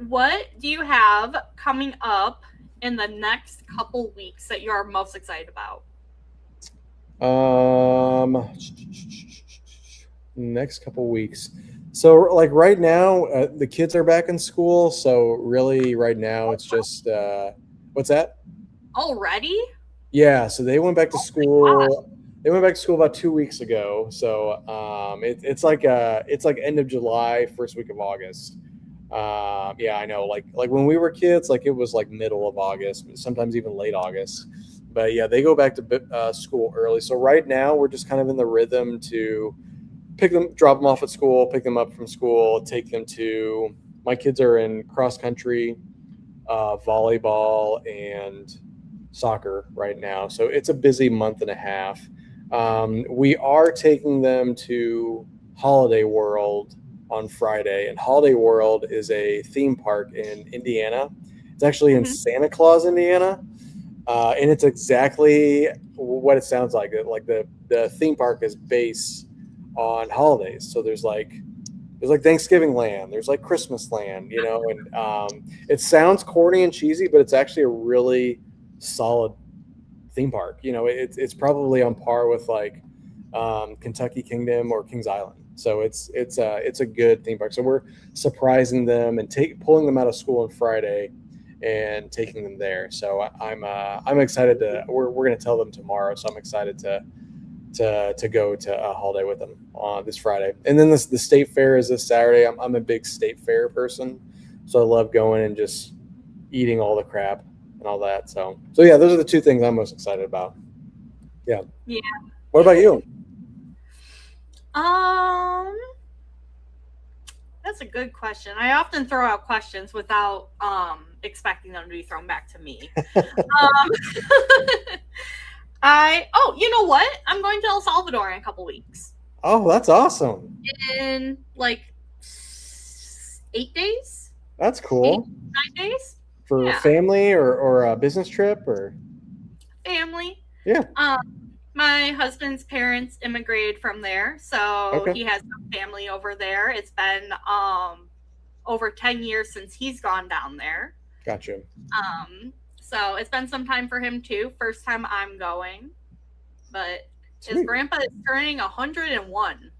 B: What do you have coming up in the next couple weeks that you are most excited about?
A: Next couple weeks. So like right now, the kids are back in school. So really right now it's just, what's that?
B: Already?
A: Yeah. So they went back to school. They went back to school about 2 weeks ago. So it's like end of July, first week of August. Yeah, I know. Like when we were kids, like it was like middle of August, sometimes even late August. But yeah, they go back to school early. So right now we're just kind of in the rhythm to pick them, drop them off at school, pick them up from school, take them to. My kids are in cross country, volleyball, and soccer right now. So it's a busy month and a half. We are taking them to Holiday World on Friday, and Holiday World is a theme park in Indiana. It's actually in
B: Hmm.
A: Santa Claus, Indiana, and it's exactly what it sounds like. Like the theme park is based on holidays. So there's like Thanksgiving land, there's like Christmas land, and it sounds corny and cheesy, but it's actually a really solid theme park. It's probably on par with like Kentucky Kingdom or Kings Island. So it's a good theme park. So we're surprising them and pulling them out of school on Friday and taking them there. So I'm excited to. We're going to tell them tomorrow. So I'm excited to go to a holiday with them on this Friday. And then the state fair is this Saturday. I'm a big state fair person, so I love going and just eating all the crap and all that. So yeah, those are the two things I'm most excited about. Yeah.
B: Yeah.
A: What about you?
B: Um, that's a good question. I often throw out questions without expecting them to be thrown back to me. You know what? I'm going to El Salvador in a couple weeks.
A: Oh, that's awesome.
B: In like 8 days,
A: That's
B: eight,
A: cool.
B: 9 days.
A: For
B: Yeah,
A: family or a business trip or
B: family.
A: yeah.
B: My husband's parents immigrated from there, so
A: Okay.
B: he has some family over there. It's been over 10 years since he's gone down there.
A: Gotcha.
B: So it's been some time for him too. First time I'm going, but his
A: Sweet.
B: grandpa is turning 101.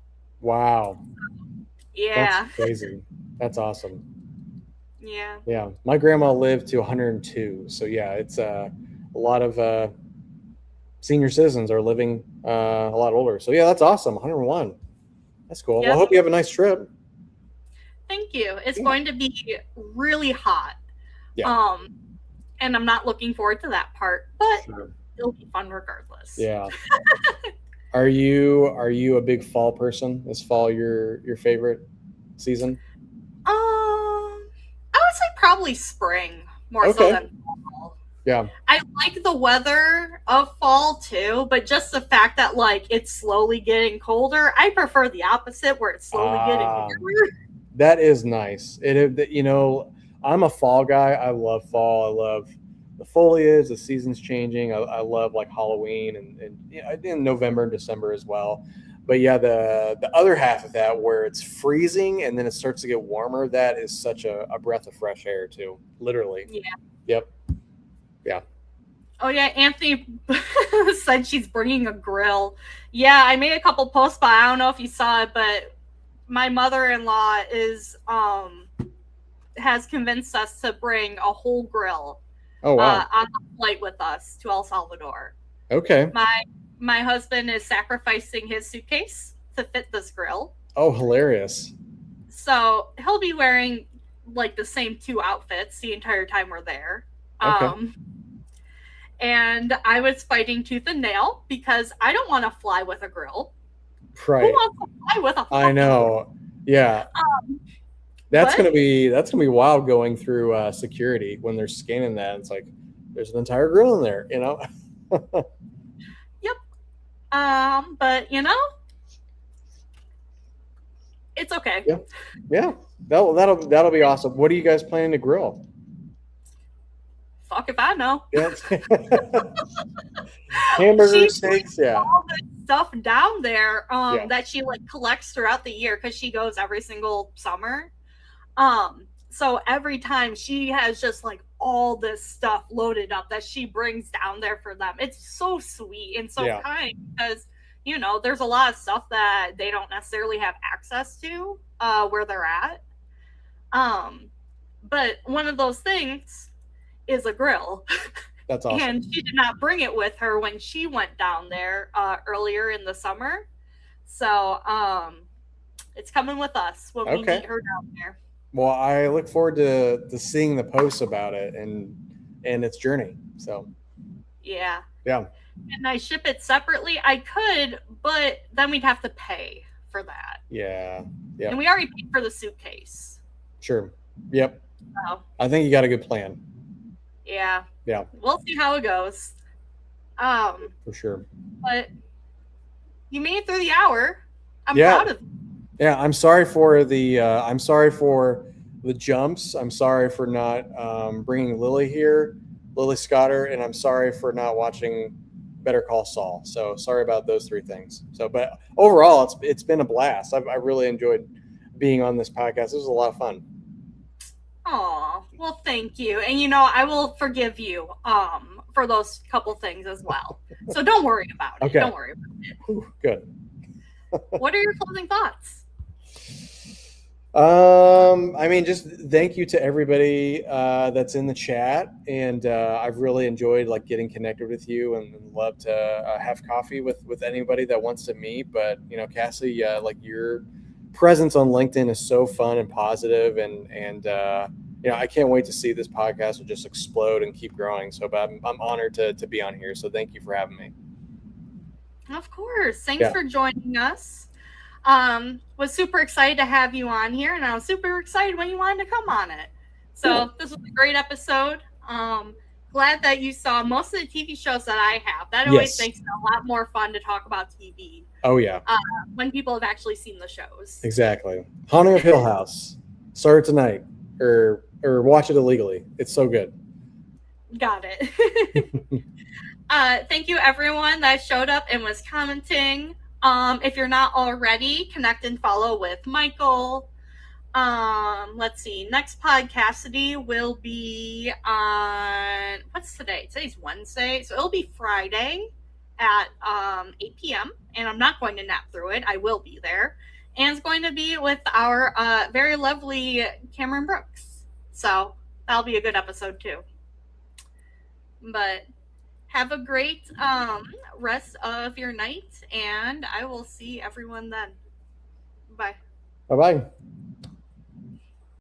A: Wow. That's
B: Yeah,
A: crazy. That's awesome.
B: yeah.
A: Yeah. My grandma lived to 102. So yeah, it's a lot of senior citizens are living a lot older. So yeah, that's awesome. 101. That's cool. Well, I
B: Yep.
A: hope you have a nice trip.
B: Thank you. It's
A: Yeah.
B: going to be really hot.
A: Yeah.
B: Um, and I'm not looking forward to that part, but
A: Sure.
B: it'll be fun regardless.
A: Yeah. Are you a big fall person? Is fall your favorite season?
B: I would say probably spring more so
A: Okay.
B: than fall.
A: Yeah.
B: I like the weather of fall too, but just the fact that like it's slowly getting colder, I prefer the opposite where it's slowly getting
A: Ah,
B: warmer.
A: that is nice. I'm a fall guy. I love fall. I love the foliage, the seasons changing. I love like Halloween and yeah, in November and December as well. But yeah, the other half of that where it's freezing and then it starts to get warmer, that is such a breath of fresh air too. Literally.
B: Yeah.
A: Yep. Yeah.
B: Oh yeah, Anthony said she's bringing a grill. Yeah, I made a couple posts, but I don't know if you saw it, but my mother-in-law is has convinced us to bring a whole grill
A: Oh wow.
B: on the flight with us to El Salvador.
A: Okay.
B: My husband is sacrificing his suitcase to fit this grill.
A: Oh, hilarious.
B: So he'll be wearing like the same two outfits the entire time we're there.
A: Okay.
B: And I was fighting tooth and nail because I don't want to fly with a grill. Who
A: Right.
B: wants to fly with a
A: I
B: fucking
A: know. Yeah. That's
B: But
A: gonna be wild going through security when they're scanning that. It's like there's an entire grill in there, you know.
B: yep. But it's okay.
A: Yeah, yeah. That'll be awesome. What are you guys planning to grill?
B: Fuck if I know.
A: Yeah.
B: She
A: Hamburgers,
B: brings
A: steaks. Yeah,
B: all this stuff down there
A: yeah.
B: that she like collects throughout the year because she goes every single summer. So every time she has just like all this stuff loaded up that she brings down there for them. It's so sweet and so
A: Yeah.
B: kind because there's a lot of stuff that they don't necessarily have access to where they're at. But one of those things is a grill.
A: That's awesome.
B: And she did not bring it with her when she went down there earlier in the summer. So it's coming with us when we
A: Okay.
B: meet her down there.
A: Well, I look forward to seeing the posts about it and its journey. So
B: Yeah.
A: yeah,
B: And I ship it separately? I could, but then we'd have to pay for that.
A: yeah,
B: And
A: yep,
B: we already paid for the suitcase.
A: sure, yep.
B: So,
A: I think you got a good plan.
B: yeah.
A: Yeah,
B: We'll see how it goes. Um,
A: for sure.
B: but you made it through the hour. I'm
A: Yeah,
B: proud of you.
A: yeah. I'm sorry for the jumps. I'm sorry for not bringing Lily here, Lily Scotter, and I'm sorry for not watching Better Call Saul. So sorry about those three things. So, but overall, it's been a blast. I really enjoyed being on this podcast. This was a lot of fun.
B: Aw, well, thank you. And you know, I will forgive you for those couple things as well. So don't worry about it.
A: Okay.
B: Don't worry about it.
A: Whew, good.
B: What are your closing thoughts?
A: I mean, just thank you to everybody that's in the chat, and I've really enjoyed like getting connected with you, and love to have coffee with anybody that wants to meet. But you know, Cassie, like your presence on LinkedIn is so fun and positive, and you know, I can't wait to see this podcast will just explode and keep growing. So, but I'm honored to be on here. So, thank you for having me.
B: Of course. Thanks
A: Yeah.
B: for joining us. Was super excited to have you on here, and I was super excited when you wanted to come on it. So
A: Cool.
B: this was a great episode. Glad that you saw most of the TV shows that I have. That
A: Yes.
B: always makes it a lot more fun to talk about TV
A: Oh yeah,
B: when people have actually seen the shows.
A: exactly. Haunting of Hill House. Start tonight, or watch it illegally. It's so good.
B: Got it. Thank you everyone that showed up and was commenting. If you're not already, connect and follow with Michael. Let's see. Next Podcassidy will be on what's today? Today's Wednesday, so it'll be Friday at 8 p.m. And I'm not going to nap through it. I will be there, and it's going to be with our very lovely Cameron Brooks. So that'll be a good episode too. But have a great rest of your night, and I will see everyone then. Bye.
A: Bye bye.